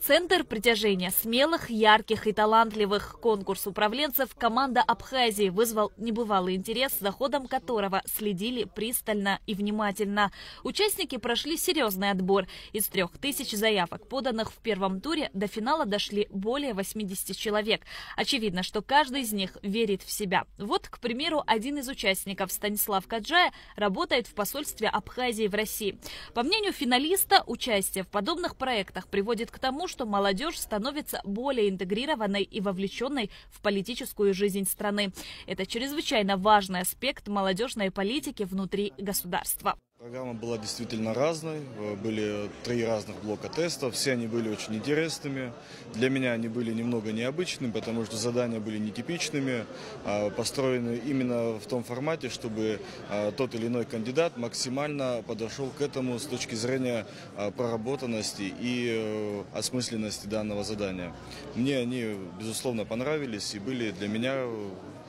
Центр притяжения смелых, ярких и талантливых. Конкурс управленцев команда Абхазии вызвал небывалый интерес, за ходом которого следили пристально и внимательно. Участники прошли серьезный отбор. Из 3000 заявок, поданных в первом туре, до финала дошли более 80 человек. Очевидно, что каждый из них верит в себя. Вот, к примеру, один из участников, Станислав Каджая, работает в посольстве Абхазии в России. По мнению финалиста, участие в подобных проектах приводит к тому, что молодежь становится более интегрированной и вовлеченной в политическую жизнь страны. Это чрезвычайно важный аспект молодежной политики внутри государства. Программа была действительно разной, были 3 разных блока тестов, все они были очень интересными. Для меня они были немного необычными, потому что задания были нетипичными, построены именно в том формате, чтобы тот или иной кандидат максимально подошел к этому с точки зрения проработанности и осмысленности данного задания. Мне они, безусловно, понравились и были для меня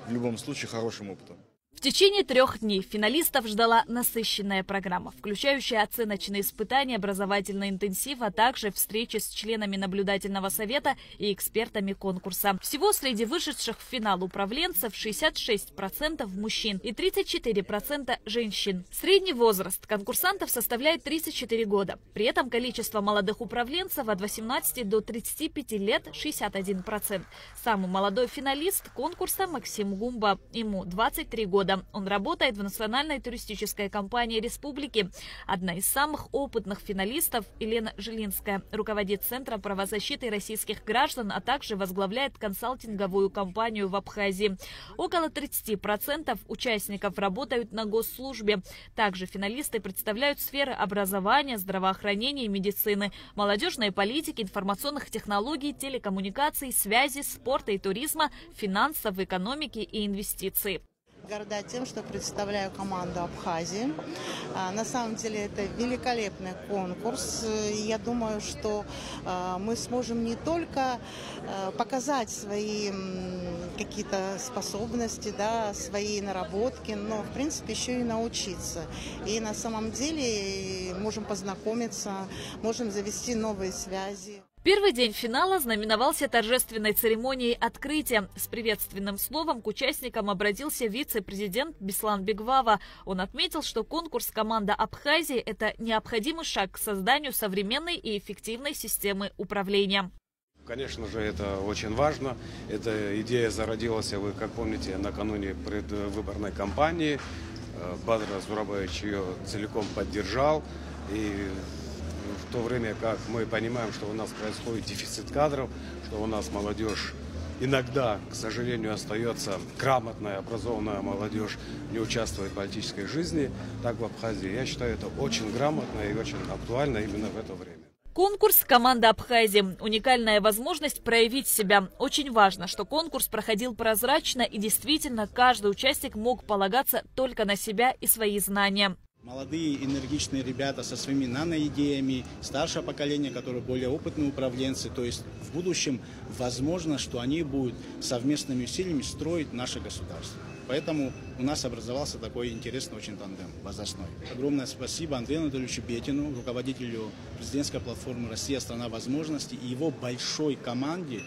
в любом случае хорошим опытом. В течение 3 дней финалистов ждала насыщенная программа, включающая оценочные испытания, образовательный интенсив, а также встречи с членами наблюдательного совета и экспертами конкурса. Всего среди вышедших в финал управленцев 66% мужчин и 34% женщин. Средний возраст конкурсантов составляет 34 года. При этом количество молодых управленцев от 18 до 35 лет 61%. Самый молодой финалист конкурса Максим Гумба. Ему 23 года. Он работает в национальной туристической компании республики. Одна из самых опытных финалистов, Елена Жилинская, руководит Центром правозащиты российских граждан, а также возглавляет консалтинговую компанию в Абхазии. Около 30% участников работают на госслужбе. Также финалисты представляют сферы образования, здравоохранения и медицины, молодежной политики, информационных технологий, телекоммуникаций, связи, спорта и туризма, финансов, экономики и инвестиций. Горда тем, что представляю команду Абхазии. На самом деле это великолепный конкурс. Я думаю, что мы сможем не только показать свои какие-то способности, да, свои наработки, но в принципе еще и научиться. И на самом деле можем познакомиться, можем завести новые связи. Первый день финала знаменовался торжественной церемонией открытия. С приветственным словом к участникам обратился вице-президент Беслан Бегвава. Он отметил, что конкурс «Команда Абхазии» – это необходимый шаг к созданию современной и эффективной системы управления. Конечно же, это очень важно. Эта идея зародилась, вы как помните, накануне предвыборной кампании. Бадр Зурабович ее целиком поддержал. И в то время как мы понимаем, что у нас происходит дефицит кадров, что у нас молодежь иногда, к сожалению, остается грамотная, образованная молодежь, не участвует в политической жизни, так в Абхазии. Я считаю, это очень грамотно и очень актуально именно в это время. Конкурс «Команда Абхазии» – уникальная возможность проявить себя. Очень важно, что конкурс проходил прозрачно и действительно каждый участник мог полагаться только на себя и свои знания. Молодые, энергичные ребята со своими наноидеями, старшее поколение, которые более опытные управленцы. То есть в будущем возможно, что они будут совместными усилиями строить наше государство. Поэтому у нас образовался такой интересный очень тандем возрастной. Огромное спасибо Андрею Анатольевичу Бетину, руководителю президентской платформы «Россия – страна возможностей» и его большой команде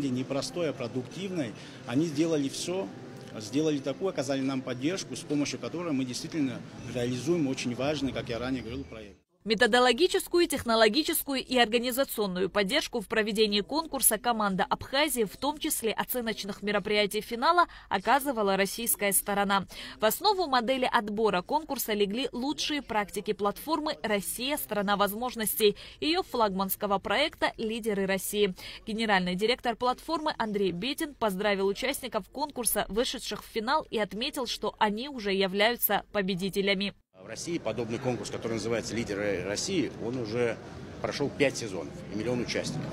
непростой, а продуктивной. Они сделали все. Сделали такую, оказали нам поддержку, с помощью которой мы действительно реализуем очень важный, как я ранее говорил, проект. Методологическую, технологическую и организационную поддержку в проведении конкурса команда Абхазии, в том числе оценочных мероприятий финала, оказывала российская сторона. В основу модели отбора конкурса легли лучшие практики платформы «Россия – страна возможностей» и ее флагманского проекта «Лидеры России». Генеральный директор платформы Андрей Бетин поздравил участников конкурса, вышедших в финал, и отметил, что они уже являются победителями. В России подобный конкурс, который называется «Лидеры России», он уже прошел 5 сезонов и 1 миллион участников.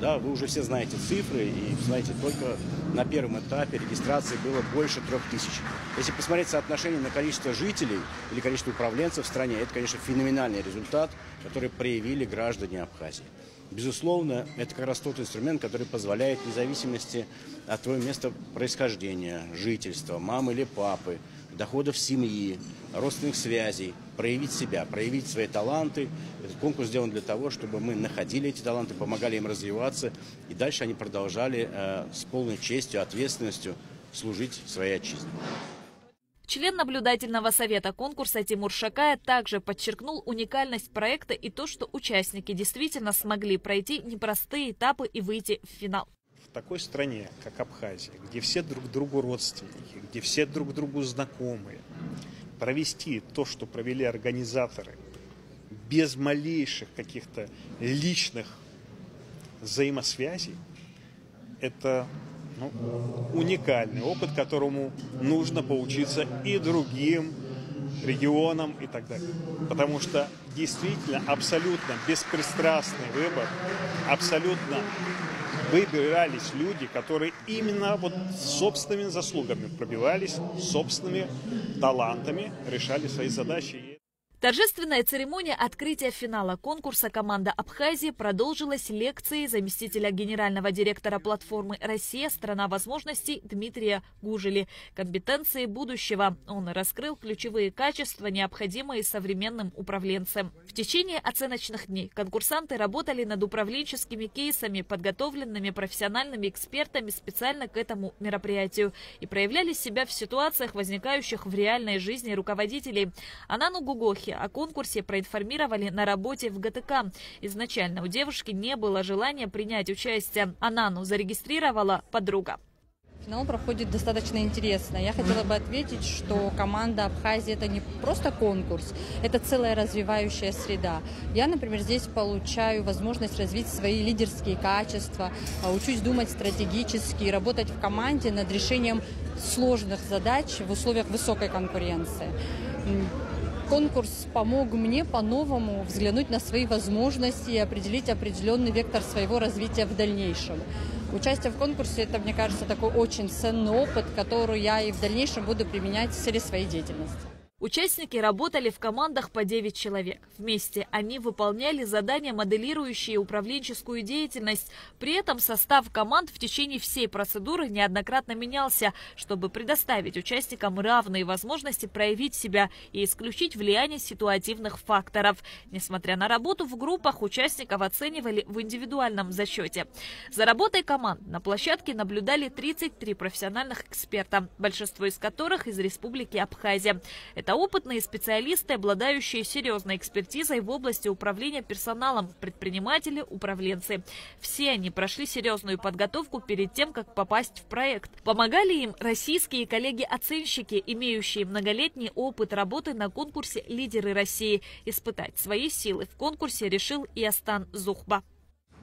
Да, вы уже все знаете цифры, и знаете, только на первом этапе регистрации было больше 3000. Если посмотреть соотношение на количество жителей или количество управленцев в стране, это, конечно, феноменальный результат, который проявили граждане Абхазии. Безусловно, это как раз тот инструмент, который позволяет, вне зависимости от твоего места происхождения, жительства, мамы или папы, доходов семьи, родственных связей, проявить себя, проявить свои таланты. Этот конкурс сделан для того, чтобы мы находили эти таланты, помогали им развиваться, и дальше они продолжали с полной честью, ответственностью служить своей отчизне. Член наблюдательного совета конкурса Тимур Шакая также подчеркнул уникальность проекта и то, что участники действительно смогли пройти непростые этапы и выйти в финал. В такой стране, как Абхазия, где все друг другу родственники, где все друг другу знакомые, провести то, что провели организаторы, без малейших каких-то личных взаимосвязей, это уникальный опыт, которому нужно поучиться и другим регионам и так далее. Потому что действительно абсолютно беспристрастный выбор, абсолютно выбирались люди, которые именно вот собственными заслугами пробивались, собственными талантами решали свои задачи. Торжественная церемония открытия финала конкурса «Команда Абхазии» продолжилась лекцией заместителя генерального директора платформы «Россия. Страна возможностей» Дмитрия Гужели. Компетенции будущего. Он раскрыл ключевые качества, необходимые современным управленцам. В течение оценочных дней конкурсанты работали над управленческими кейсами, подготовленными профессиональными экспертами специально к этому мероприятию, и проявляли себя в ситуациях, возникающих в реальной жизни руководителей. Анану Гугохи о конкурсе проинформировали на работе в ГТК. Изначально у девушки не было желания принять участие. Анану зарегистрировала подруга. Финал проходит достаточно интересно. Я хотела бы ответить, что команда Абхазии – это не просто конкурс, это целая развивающая среда. Я, например, здесь получаю возможность развить свои лидерские качества, учусь думать стратегически, работать в команде над решением сложных задач в условиях высокой конкуренции. Конкурс помог мне по-новому взглянуть на свои возможности и определить определенный вектор своего развития в дальнейшем. Участие в конкурсе – это, мне кажется, такой очень ценный опыт, который я и в дальнейшем буду применять в сфере своей деятельности. Участники работали в командах по 9 человек. Вместе они выполняли задания, моделирующие управленческую деятельность. При этом состав команд в течение всей процедуры неоднократно менялся, чтобы предоставить участникам равные возможности проявить себя и исключить влияние ситуативных факторов. Несмотря на работу в группах, участников оценивали в индивидуальном зачете. За работой команд на площадке наблюдали 33 профессиональных эксперта, большинство из которых из Республики Абхазия. Это опытные специалисты, обладающие серьезной экспертизой в области управления персоналом, предприниматели, управленцы. Все они прошли серьезную подготовку перед тем, как попасть в проект. Помогали им российские коллеги-оценщики, имеющие многолетний опыт работы на конкурсе «Лидеры России». Испытать свои силы в конкурсе решил и Астан Зухба.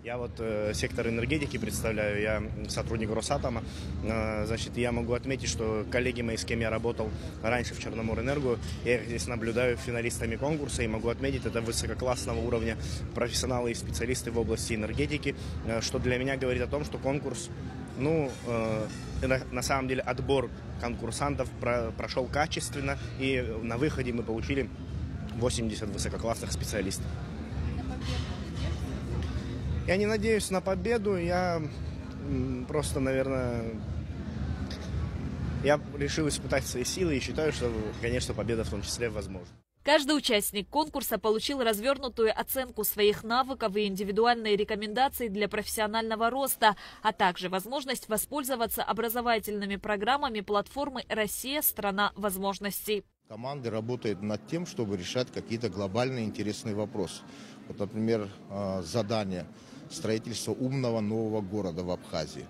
Я вот сектор энергетики представляю, я сотрудник Росатома. Значит, я могу отметить, что коллеги мои, с кем я работал раньше в Черноморэнерго, я их здесь наблюдаю финалистами конкурса и могу отметить, это высококлассного уровня профессионалы и специалисты в области энергетики, что для меня говорит о том, что конкурс, на самом деле отбор конкурсантов прошел качественно, и на выходе мы получили 80 высококлассных специалистов. Я не надеюсь на победу, я просто, наверное, я решил испытать свои силы и считаю, что, конечно, победа в том числе возможна. Каждый участник конкурса получил развернутую оценку своих навыков и индивидуальные рекомендации для профессионального роста, а также возможность воспользоваться образовательными программами платформы «Россия. Страна возможностей». Команды работают над тем, чтобы решать какие-то глобальные интересные вопросы. Вот, например, задание строительства умного нового города в Абхазии.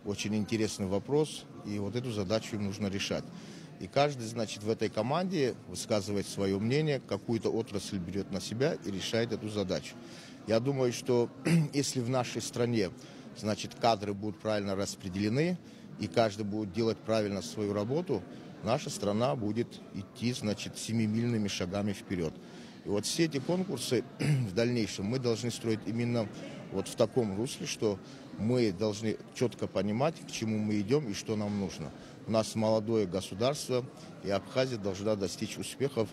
Очень интересный вопрос, и вот эту задачу им нужно решать. И каждый, значит, в этой команде высказывает свое мнение, какую-то отрасль берет на себя и решает эту задачу. Я думаю, что если в нашей стране, значит, кадры будут правильно распределены, и каждый будет делать правильно свою работу, наша страна будет идти, значит, семимильными шагами вперед. И вот все эти конкурсы в дальнейшем мы должны строить именно вот в таком русле, что мы должны четко понимать, к чему мы идем и что нам нужно. У нас молодое государство, и Абхазия должна достичь успехов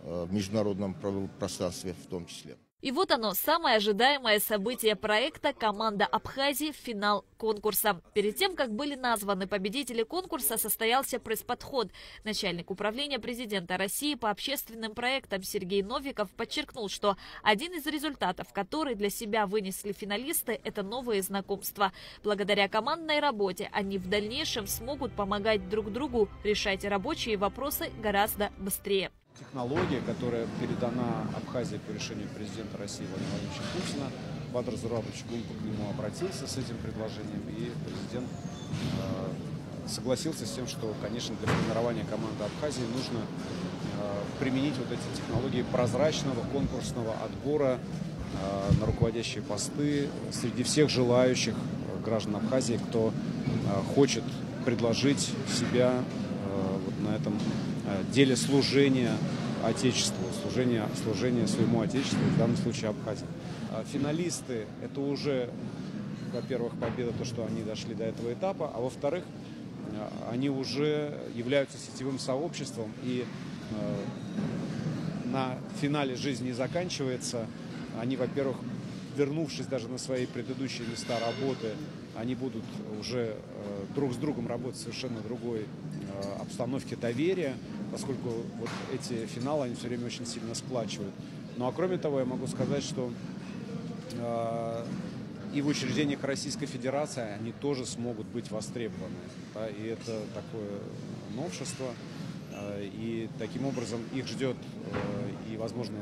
в международном пространстве в том числе. И вот оно, самое ожидаемое событие проекта «Команда Абхазии» в финал конкурса. Перед тем, как были названы победители конкурса, состоялся пресс-подход. Начальник управления президента России по общественным проектам Сергей Новиков подчеркнул, что один из результатов, который для себя вынесли финалисты, это новые знакомства. Благодаря командной работе они в дальнейшем смогут помогать друг другу решать рабочие вопросы гораздо быстрее. Технология, которая передана Абхазии по решению президента России Владимира Владимировича Путина, Бадр Зурабович Гунпа к нему обратился с этим предложением, и президент согласился с тем, что, конечно, для формирования команды Абхазии нужно применить вот эти технологии прозрачного конкурсного отбора на руководящие посты среди всех желающих граждан Абхазии, кто хочет предложить себя вот на этом деле служения Отечеству, служения своему Отечеству, в данном случае Абхазии. Финалисты – это уже, во-первых, победа, то, что они дошли до этого этапа, а во-вторых, они уже являются сетевым сообществом, и на финале жизнь не заканчивается. Они, во-первых, вернувшись даже на свои предыдущие места работы, они будут уже друг с другом работать в совершенно другой обстановке доверия, поскольку вот эти финалы, они все время очень сильно сплачивают. Ну а кроме того, я могу сказать, что и в учреждениях Российской Федерации они тоже смогут быть востребованы. Да, и это такое новшество. И таким образом их ждет и, возможно,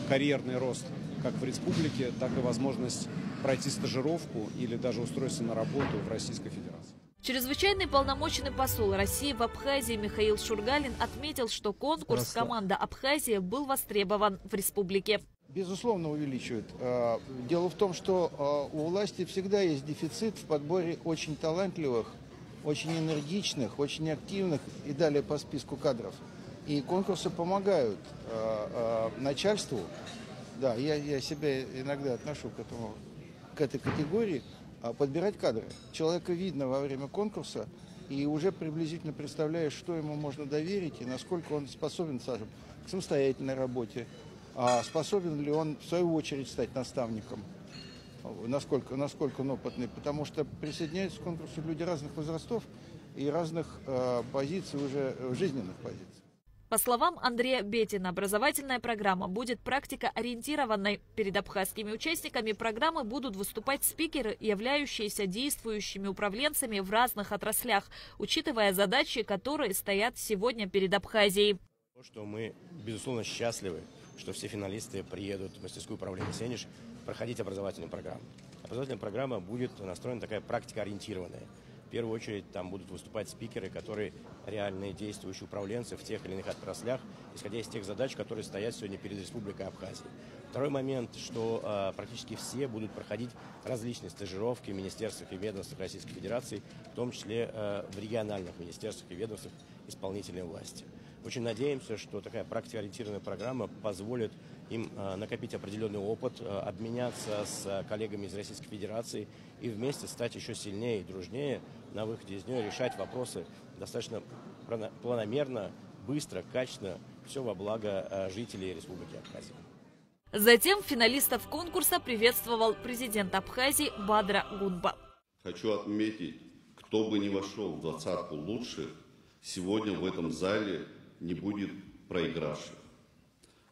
карьерный рост как в республике, так и возможность пройти стажировку или даже устроиться на работу в Российской Федерации. Чрезвычайный полномочный посол России в Абхазии Михаил Шургалин отметил, что конкурс «Команда Абхазия» был востребован в республике. Безусловно, увеличивает. Дело в том, что у власти всегда есть дефицит в подборе очень талантливых, очень энергичных, очень активных и далее по списку кадров. И конкурсы помогают начальству. Да, я себя иногда отношу к этой категории. Подбирать кадры. Человека видно во время конкурса и уже приблизительно представляешь, что ему можно доверить и насколько он способен, скажем, к самостоятельной работе, способен ли он в свою очередь стать наставником, насколько он опытный, потому что присоединяются к конкурсу люди разных возрастов и разных позиций, уже жизненных позиций. По словам Андрея Бетина, образовательная программа будет практикоориентированной. Перед абхазскими участниками программы будут выступать спикеры, являющиеся действующими управленцами в разных отраслях, учитывая задачи, которые стоят сегодня перед Абхазией. Что мы, безусловно, счастливы, что все финалисты приедут в мастерскую управления «Сенеж» проходить образовательную программу. Образовательная программа будет настроена такая практикоориентированная. В первую очередь там будут выступать спикеры, которые реальные действующие управленцы в тех или иных отраслях, исходя из тех задач, которые стоят сегодня перед Республикой Абхазия. Второй момент, что практически все будут проходить различные стажировки в министерствах и ведомствах Российской Федерации, в том числе в региональных министерствах и ведомствах исполнительной власти. Очень надеемся, что такая практикоориентированная программа позволит им накопить определенный опыт, обменяться с коллегами из Российской Федерации и вместе стать еще сильнее и дружнее на выходе из нее, решать вопросы достаточно планомерно, быстро, качественно, все во благо жителей Республики Абхазия. Затем финалистов конкурса приветствовал президент Абхазии Бадр Гунпа. Хочу отметить, кто бы ни вошел в двадцатку лучших, сегодня в этом зале не будет проигравших.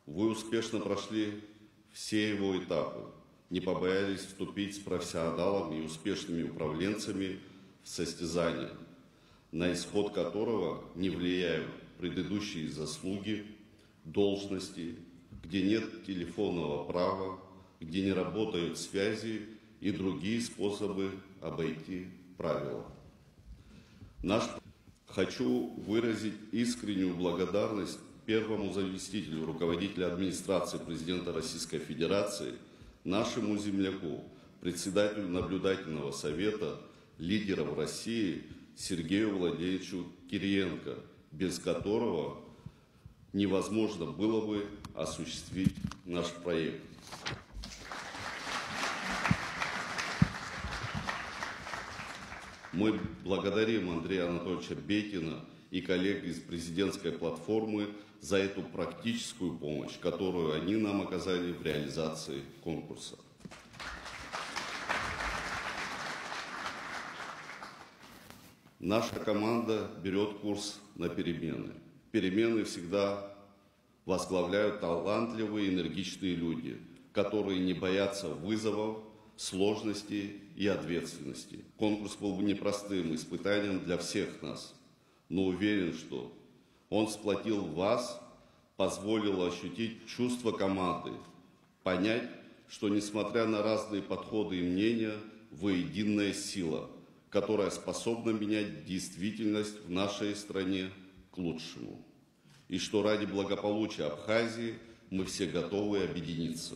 Вы успешно прошли все его этапы, не побоялись вступить с профессионалами и успешными управленцами в состязание, на исход которого не влияют предыдущие заслуги, должности, где нет телефонного права, где не работают связи и другие способы обойти правила. Хочу выразить искреннюю благодарность первому заместителю руководителя администрации президента Российской Федерации, нашему земляку, председателю наблюдательного совета лидеров России Сергею Владимировичу Кириенко, без которого невозможно было бы осуществить наш проект. Мы благодарим Андрея Анатольевича Бетина и коллег из президентской платформы за эту практическую помощь, которую они нам оказали в реализации конкурса. Наша команда берет курс на перемены. Перемены всегда возглавляют талантливые, энергичные люди, которые не боятся вызовов, сложностей и ответственности. Конкурс был бы непростым испытанием для всех нас, но уверен, что он сплотил вас, позволил ощутить чувство команды, понять, что несмотря на разные подходы и мнения, вы единая сила, которая способна менять действительность в нашей стране к лучшему. И что ради благополучия Абхазии мы все готовы объединиться.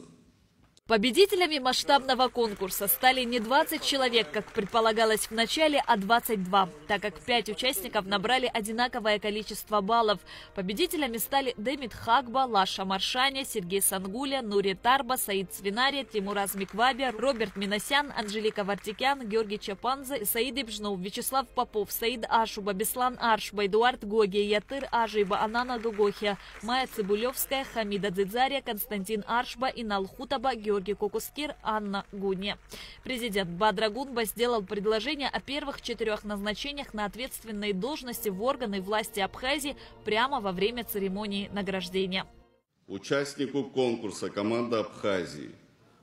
Победителями масштабного конкурса стали не 20 человек, как предполагалось в начале, а 22, так как 5 участников набрали одинаковое количество баллов. Победителями стали Демид Хагба, Лаша Маршаня, Сергей Сангуля, Нури Тарба, Саид Свинари, Тимураз Миквабер, Роберт Минасян, Анжелика Вартикян, Георгий Чапанзе, Саид Ибжнов, Вячеслав Попов, Саид Ашуба, Беслан Аршба, Эдуард Гоги, Ятыр Ажиба, Анана Дугохия, Майя Цибулевская, Хамида Дзидзария, Константин Аршба, Инал Хутаба, Георгий Кокускир, Анна Гуни. Президент Бадра Гунба сделал предложение о первых 4 назначениях на ответственные должности в органы власти Абхазии прямо во время церемонии награждения. Участнику конкурса команда Абхазии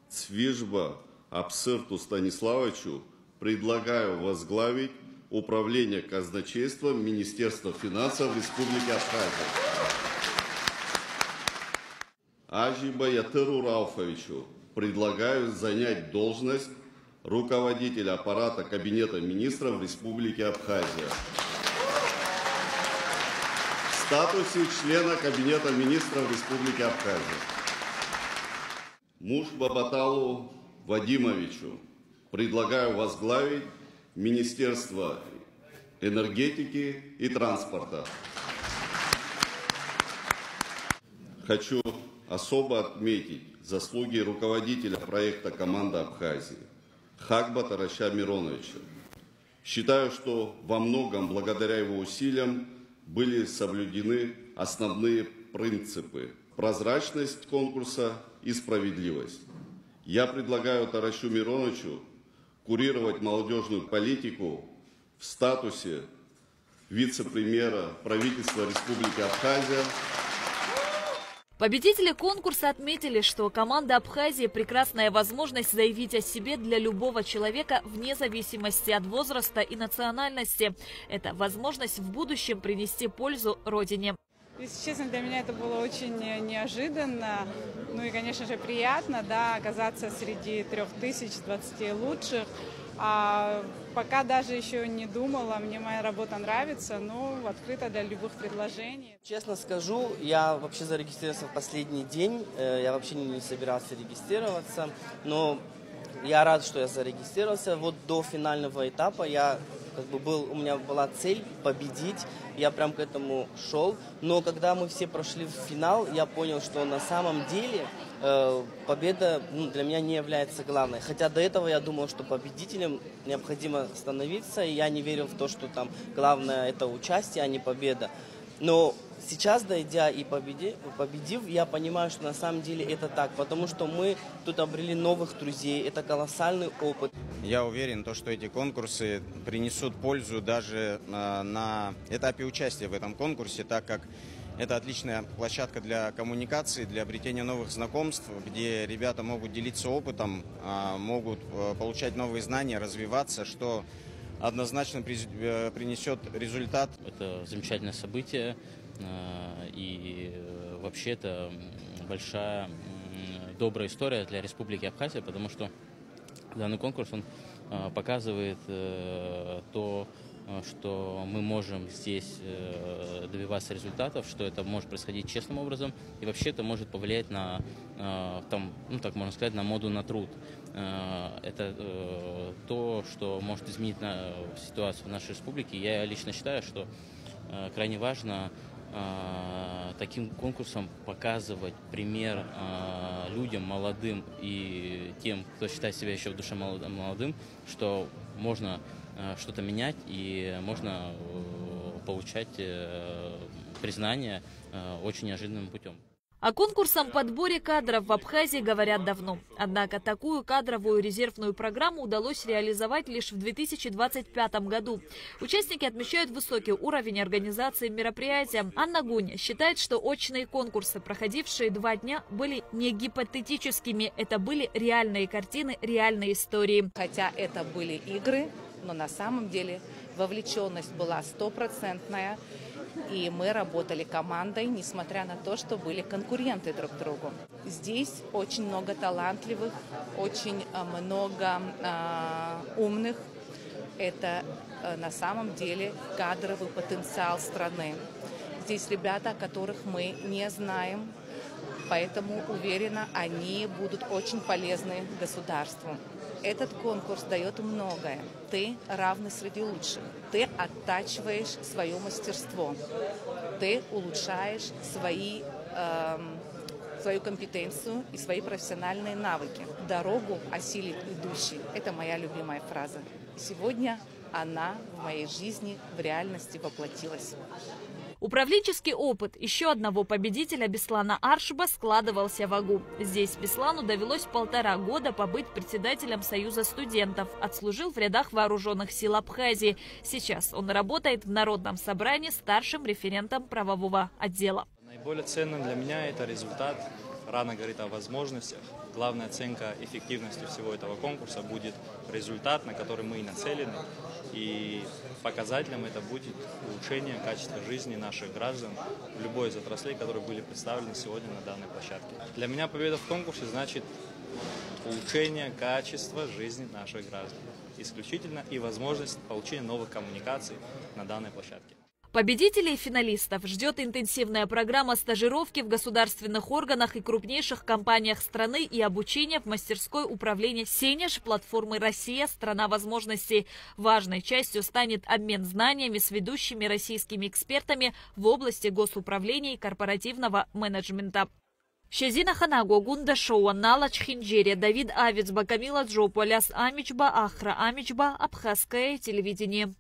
Цвижба Апсырту Станиславовичу предлагаю возглавить управление казначейством Министерства финансов Республики Абхазия. Ажиба Ятыру Рауфовичу предлагаю занять должность руководителя аппарата Кабинета министров Республики Абхазия. В статусе члена Кабинета министров Республики Абхазия. Мушбабаталу Вадимовичу предлагаю возглавить Министерство энергетики и транспорта. Хочу особо отметить заслуги руководителя проекта «Команда Абхазии» Хагба Тараща Мироновича. Считаю, что во многом благодаря его усилиям были соблюдены основные принципы: прозрачность конкурса и справедливость. Я предлагаю Таращу Мироновичу курировать молодежную политику в статусе вице-премьера правительства Республики Абхазия. Победители конкурса отметили, что команда Абхазии – прекрасная возможность заявить о себе для любого человека вне зависимости от возраста и национальности. Это возможность в будущем принести пользу родине. Если честно, для меня это было очень неожиданно, ну и, конечно же, приятно, да, оказаться среди 3020 лучших. Пока даже еще не думала, мне моя работа нравится, но открыта для любых предложений. Честно скажу, я вообще зарегистрировался в последний день, я вообще не собирался регистрироваться, но я рад, что я зарегистрировался. Вот до финального этапа у меня была цель победить, я прям к этому шел, но когда мы все прошли в финал, я понял, что на самом деле победа для меня не является главной. Хотя до этого я думал, что победителем необходимо становиться, и я не верил в то, что там главное это участие, а не победа. Но сейчас, дойдя и победив, я понимаю, что на самом деле это так, потому что мы тут обрели новых друзей, это колоссальный опыт. Я уверен, что эти конкурсы принесут пользу даже на этапе участия в этом конкурсе, так как это отличная площадка для коммуникации, для обретения новых знакомств, где ребята могут делиться опытом, могут получать новые знания, развиваться, что однозначно принесет результат. Это замечательное событие, и вообще это большая добрая история для Республики Абхазия, потому что данный конкурс он показывает то, что мы можем здесь добиваться результатов, что это может происходить честным образом, и вообще это может повлиять на, так можно сказать, на моду на труд. Это то, что может изменить ситуацию в нашей республике. Я лично считаю, что крайне важно таким конкурсом показывать пример людям молодым и тем, кто считает себя еще в душе молодым, что можно что-то менять и можно получать признание очень неожиданным путем. О конкурсном подборе кадров в Абхазии говорят давно. Однако такую кадровую резервную программу удалось реализовать лишь в 2025 году. Участники отмечают высокий уровень организации мероприятия. Анна Гуня считает, что очные конкурсы, проходившие 2 дня, были не гипотетическими. Это были реальные картины, реальные истории. Хотя это были игры, но на самом деле вовлеченность была стопроцентная. И мы работали командой, несмотря на то, что были конкуренты друг другу. Здесь очень много талантливых, очень много умных. Это на самом деле кадровый потенциал страны. Здесь ребята, о которых мы не знаем, поэтому уверена, они будут очень полезны государству. Этот конкурс дает многое. Ты равный среди лучших. Ты оттачиваешь свое мастерство. Ты улучшаешь свою компетенцию и свои профессиональные навыки. Дорогу осилит идущий. Это моя любимая фраза. Сегодня она в моей жизни в реальности воплотилась. Управленческий опыт еще одного победителя Беслана Аршба складывался в Агу. Здесь Беслану довелось 1,5 года побыть председателем Союза студентов. Отслужил в рядах вооруженных сил Абхазии. Сейчас он работает в Народном собрании старшим референтом правового отдела. Наиболее ценным для меня это результат. Рано говорит о возможностях. Главная оценка эффективности всего этого конкурса будет результат, на который мы и нацелены. И показателем это будет улучшение качества жизни наших граждан в любой из отраслей, которые были представлены сегодня на данной площадке. Для меня победа в конкурсе значит улучшение качества жизни наших граждан. Исключительно и возможность получения новых коммуникаций на данной площадке. Победителей и финалистов ждет интенсивная программа стажировки в государственных органах и крупнейших компаниях страны и обучение в мастерской управления «Сенеж» платформы «Россия. Страна возможностей». Важной частью станет обмен знаниями с ведущими российскими экспертами в области госуправления и корпоративного менеджмента. Щезина Ханаго, Гунда Шоу, Налач Хинджери, Давид Авицба, Камила Джополяс, Амичба, Ахра Амичба, Абхазское телевидение.